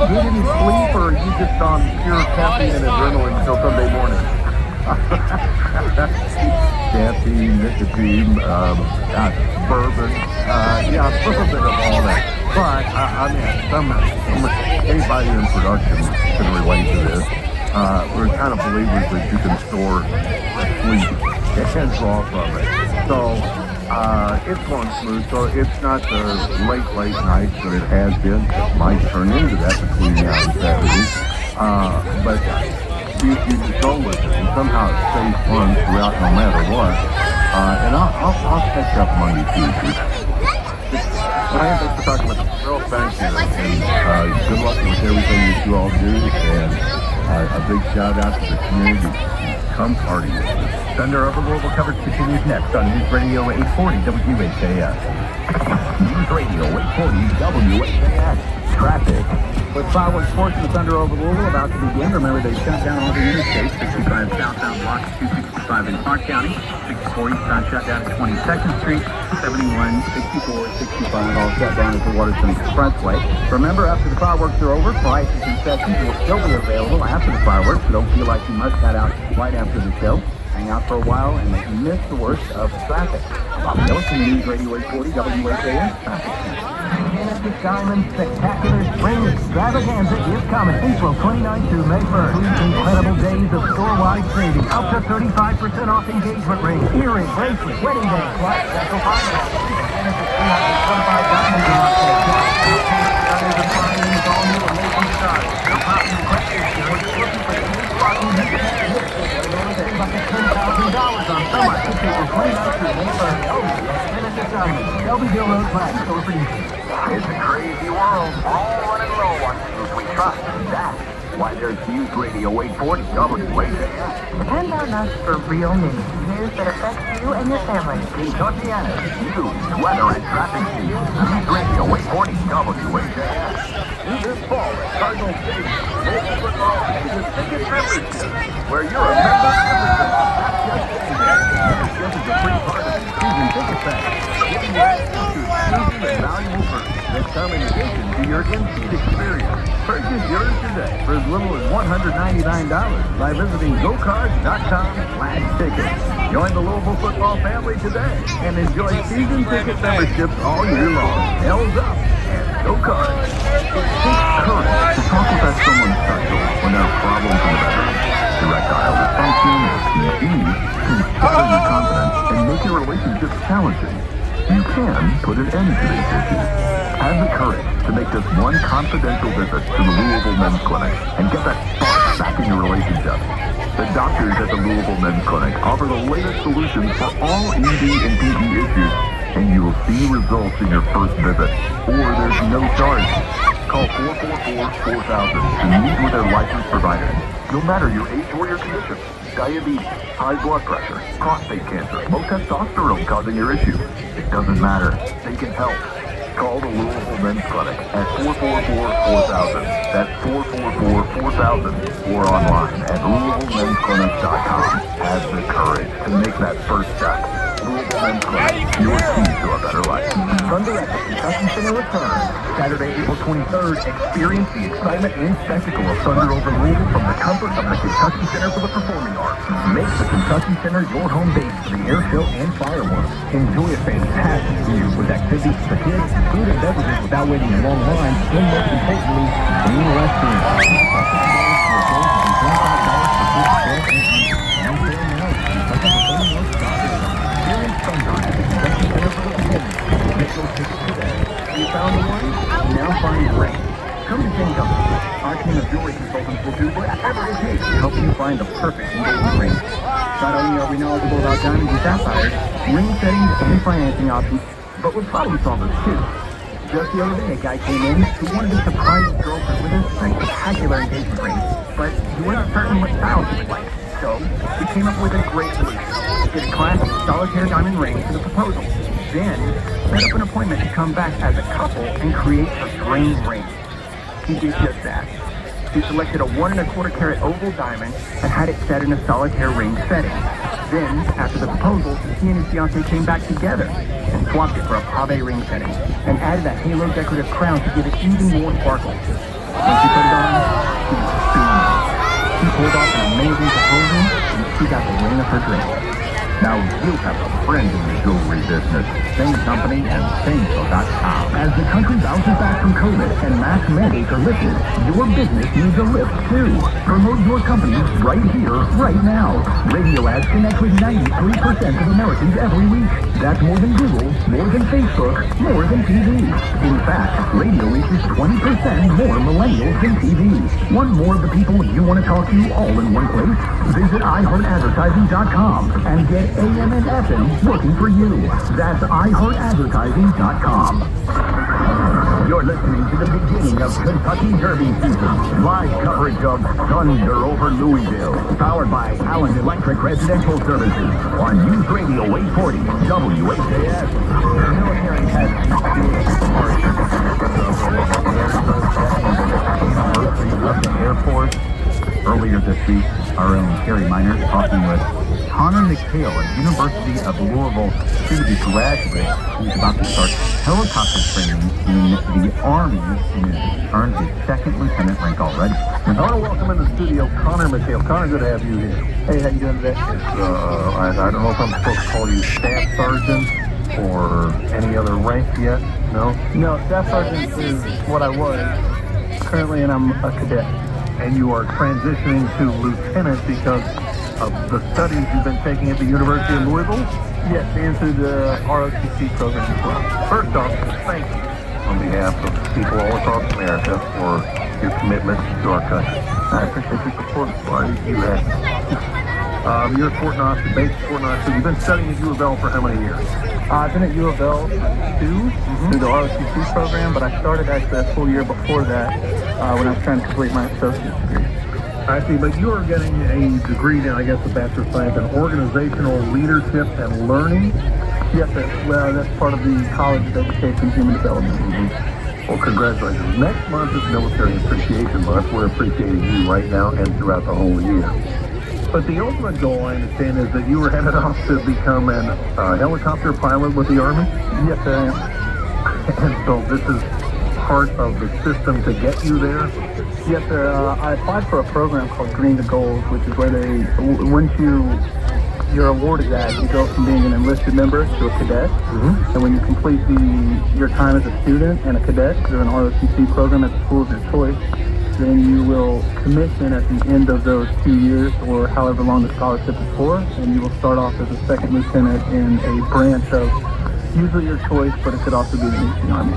get any sleep, or are you just on pure caffeine and adrenaline until Sunday morning? Caffeine, nicotine, bourbon, yeah, a little bit of all that. But, I mean, anybody in production can relate to this. We're kind of believers that you can store sleep and draw from it. So, it's going smooth. So it's not the late nights that it has been. It might turn into that between now and Saturday. But you just go with it, and somehow it stays fun throughout no matter what. And I'll catch up Monday, Tuesday. Ryan, thanks for talking with us. Real thank you. And good luck with everything that you all do. And a big shout out to the community. Come party with us. Thunder Over Louisville coverage continues next on News Radio 840 WHAS. News Radio 840 WHAS. Traffic. With fireworks sports in the Thunder Over Louisville about to begin, remember they shut down all the interstates. 65 southbound blocks, 265 in Clark County, 64 eastbound shut down to 22nd Street, 71, 64, 65 all shut down at the Waterson Expressway. Remember, after the fireworks are over, prices and concessions will still be available after the fireworks, so don't feel like you must head out right after the show. Hang out for a while and miss the worst of the traffic. Bob Miller from News Radio 840 WHAS Traffic Center. Genesis Diamond Spectacular Spring Extravaganza is coming April 29th through May 1st. 3 incredible days of store-wide savings. Up to 35% off engagement rings, earring, bracelet, wedding bands, plus special finance. Genesis 325 diamonds in our sale. Others are finding with all new amazing styles. No problem in question. We're just looking for the new spot in the $10,000 on summer. It's April 29th through May 1st. Genesis Diamond, Shelbyville Road, Black, store for you. It's a crazy world. We're all running low on news we trust. That's why there's News Radio 840 WHAS. Depend on us for real news. News that affects you and your family. Kentuckiana news, weather, and traffic news. News Radio 840 WHAS. This fall at Cardinal Stadium, Louisville football is the biggest membership, where you're a member of everything. This is a free part of the season ticket package, giving you access to exclusive and valuable perks that come in addition to your in-seat experience. Purchase yours today for as little as $199 by visiting gocard.com/tickets. Join the Louisville football family today and enjoy season ticket memberships all year long. L's up and go Cards. It takes courage to talk about someone special when there are problems in the bedroom. Erectile dysfunction or PE can shatter your confidence and make your relationships challenging. You can put an end to these issues. Have the courage to make just one confidential visit to the Louisville Men's Clinic and get that spark back in your relationship. The doctors at the Louisville Men's Clinic offer the latest solutions for all ED and PE issues, and you will see results in your first visit, or there's no charge. Call 444-4000 to meet with their licensed provider. No matter your age or your condition, diabetes, high blood pressure, prostate cancer, low testosterone causing your issue, it doesn't matter. They can help. Call the Louisville Men's Clinic at 444-4000. That's 444-4000 or online at LouisvilleMen'sClinic.com. Have the courage to make that first step. Louisville Men's Clinic, your key to a better life. Thunder at the Kentucky Center returns. Saturday, April 23rd, experience the excitement and spectacle of Thunder over Louisville from the comfort of the Kentucky Center for the Performing Arts. Make the Kentucky Center your home base for the air show and fireworks. Enjoy a fantastic view with activities for kids, food and beverages without waiting in long lines, and most importantly, clean restrooms. You found the one? Now find the ring. Come to King Company. Our team of jewelry consultants will do whatever it takes to help you find the perfect engagement ring. Not only are we knowledgeable about diamonds and sapphires, ring settings and financing options, but we're problem solvers too. Just the other day, a guy came in who wanted to surprise his girlfriend with a spectacular engagement ring, but he wasn't certain what style he would like. So, he came up with a great solution. Get a classic solitaire diamond ring for the proposal. Then, set up an appointment to come back as a couple and create a dream ring. He did just that. He selected a 1 1/4 carat oval diamond and had it set in a solitaire ring setting. Then, after the proposal, he and his fiancée came back together and swapped it for a pave ring setting and added a halo decorative crown to give it even more sparkle. Once you put it on, she was steaming. She pulled off an amazing proposal, and she got the win of her dreams. Now you have a friend in the jewelry business. Same company and samesale.com. As the country bounces back from COVID and mask mandates are lifted, your business needs a lift too. Promote your company right here, right now. Radio ads connect with 93% of Americans every week. That's more than Google, more than Facebook, more than TV. In fact, radio reaches 20% more millennials than TV. Want more of the people you want to talk to all in one place? Visit iHeartAdvertising.com and get AM and FM working for you. That's iHeartAdvertising.com. You're listening to the beginning of Kentucky Derby season. Live coverage of Thunder over Louisville. Powered by Allen Electric Residential Services on News Radio 840 WHAS. The military has of the Air Force. Earlier this week, our own Terry Miner talking with Connor McHale, a University of Louisville soon-to-be graduate who's about to start helicopter training in the Army and has earned his second lieutenant rank already. And I want to welcome in the studio Connor McHale. Connor, good to have you here. Hey, how you doing today? I don't know if I'm supposed to call you staff sergeant or any other rank yet. No? No, staff sergeant is what I was currently, and I'm a cadet. And you are transitioning to lieutenant because of the studies you've been taking at the University of Louisville? Yes, and through the ROTC program as well. First off, thank you on behalf of people all across America for your commitment to our country. I appreciate your support. Well, you have. You're at Fort Knox, the base of Fort Knox. So you've been studying at U of L for how many years? I've been at U of L through the ROTC program, but I started actually a full year before that when I was trying to complete my associate's degree. I see, but you are getting a degree now, I guess, a Bachelor of Science in Organizational Leadership and Learning. Yes, that's part of the College of Education and Human Development. Well, congratulations. Next month is Military Appreciation Month. We're appreciating you right now and throughout the whole year. But the ultimate goal, I understand, is that you were headed off to become an helicopter pilot with the Army? Yes, I am. And so this is part of the system to get you there? Yes, sir. I applied for a program called Green to Gold, which is where they, once you're awarded that, you go from being an enlisted member to a cadet. And when you complete your time as a student and a cadet through an ROTC program at the school of your choice, then you will commission at the end of those 2 years or however long the scholarship is for, and you will start off as a second lieutenant in a branch of usually your choice, but it could also be the Navy Army.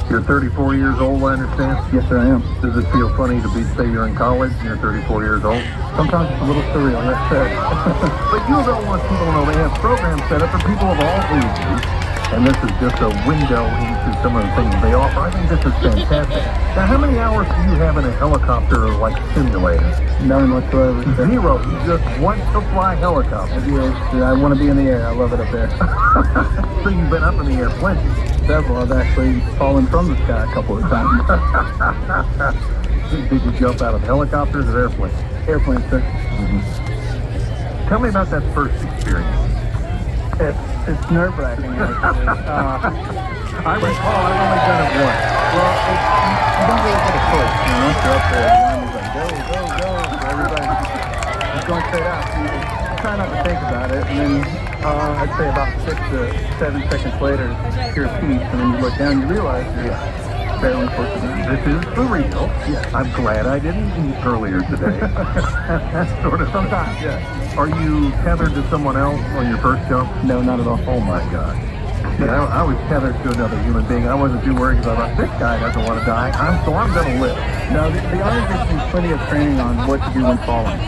You're 34 years old, I understand? Yes, sir, I am. Does it feel funny to say you're in college and you're 34 years old? Sometimes it's a little surreal, yes, sir. But U of L wants people to know they have programs set up for people of all ages. And this is just a window into some of the things they offer. I think this is fantastic. Now, how many hours do you have in a helicopter, like, simulator? None whatsoever. Zero. You just want to fly helicopters. Yes, I want to be in the air. I love it up there. So you've been up in the air plenty. Several. I've actually fallen from the sky a couple of times. Did you jump out of helicopters or airplanes? Airplanes, sir. Tell me about that first experience. It's nerve-wracking, actually. I recall I've only done it once. Well, you don't really get a choice. You know, once you're up there, the Army's like, go, go, go. So everybody's just going straight out. So you try not to think about it. And then I'd say about 6 to 7 seconds later, you're at peace. And then you look down and you realize you're barely close to the This is for real. Yeah. I'm glad I didn't eat earlier today. Sort of. Sometimes, yeah. Are you tethered to someone else on your first jump? No, not at all. Oh my God. Yeah, I was tethered to another human being. I wasn't too worried about this guy doesn't want to die. I'm going to live. No, the Army gives you plenty of training on what to do when falling.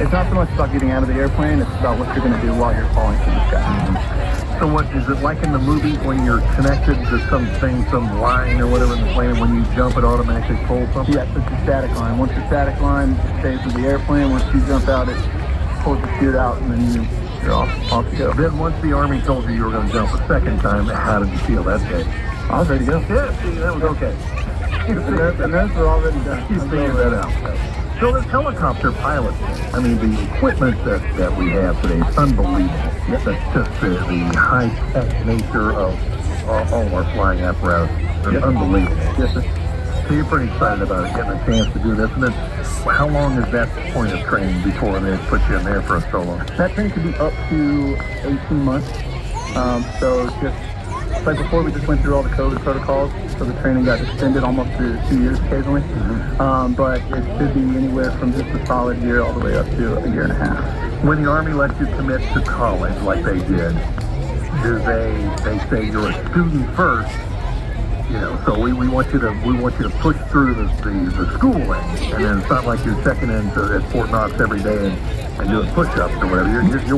It's not so much about getting out of the airplane, it's about what you're going to do while you're falling from the sky. So what, is it like in the movies when you're connected to something, some line or whatever in the plane, and when you jump it automatically pulls something? Yes, it's a static line. Once the static line stays with the airplane, once you jump out, it pulls the chute out, and then you're off you go. Then once the Army told you were going to jump a second time, how did you feel that day? I was ready to go. Yeah, see, that was okay. The nerves were already done. You figured that out. So this helicopter pilot, I mean, the equipment that we have today is unbelievable. That's just the high-tech nature of all our flying apparatus. It's unbelievable. Yes, sir. So you're pretty excited about getting a chance to do this. And then how long is that point of training before they put you in there for a solo? That training could be up to 18 months. So just like before, we just went through all the COVID protocols, so the training got extended almost to 2 years occasionally. But it should be anywhere from just a solid year all the way up to a year and a half. When the Army lets you commit to college like they did, do they say you're a student first? You know, so we want you to push through the schooling, and then it's not like you're checking into at Fort Knox every day and doing push-ups or whatever. You're